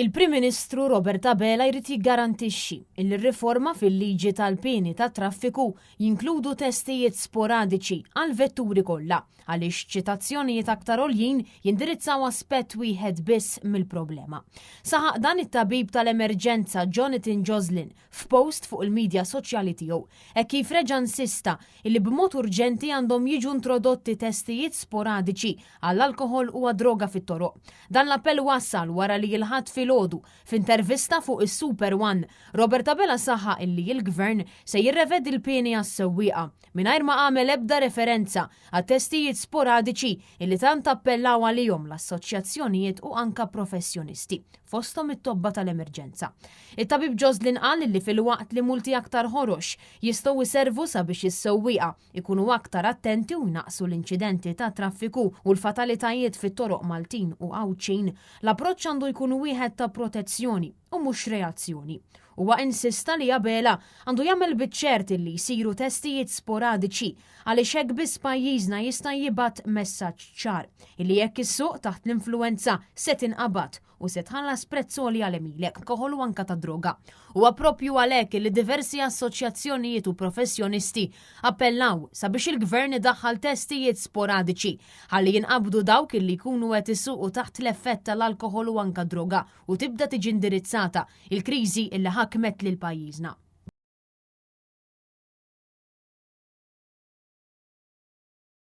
Il-Prim Ministru Robert Abela jrid jiggarantixxi li r-riforma fil-liġi tal-pieni tat traffiku jinkludu testijiet sporadiċi għal vetturi kollha għaliex ċitazzjonijiet aktar għoljin jindirizzaw aspett wieħed biss mill-problema. Saħaq dan it-tabib tal-emerġenza Jonathan Joslin f'post fuq il-medja soċjali tiegħu hekk kif reġa' insista li b'mod urġenti għandhom jiġu introdotti testijiet sporadiċi għall-alkoħol u għad-droga fit-toroq. Dan l-appell wassal wara li jilħad filgħodu f'intervista fuq is-Super One, Robert Abela saħħa illi l-Gvern se jirrevedi l-pieni għas-sewwieqa mingħajr ma għamel ebda referenza għat testijiet sporadiċi illi tant appellaw għalihom l-assoċjazzjonijiet u anka professjonisti fosthom it-tobba tal-emerġenza. It-tabib Joslin qal li fil-waqt li multi aktar ħorox jistgħu jservu sabiex is-sewwieqa ikunu aktar attenti u jnaqsu l-inċidenti ta' traffiku u l-fatalitajiet fit-toroq Maltin u Awċin, l-approċċ għandu jkun wieħed ta' protezzjoni u mhux reazzjoni. Huwa insista li Abela għandu jagħmel biċ-ċert li jsiru testijiet sporadiċi għaliex hekk biss pajjiżna jista' jibgħat messaġġ ċar illi jekk is-suq taħt l-influwenza se tinqabad u se tħallas prezz għoli għal emilek alkoħol u anka ta' droga. Huwa proprju għalhekk li diversi assoċjazzjonijiet u professjonisti appellaw sabiex il-Gvern idaħħal testijiet sporadiċi ħalli jinqabdu dawk illi jkunu qed isuqu taħt l-effett tal-alkoħol u anka droga u tibda tiġi indirizzata il-kriżi illi ħakmet lil pajjiżna.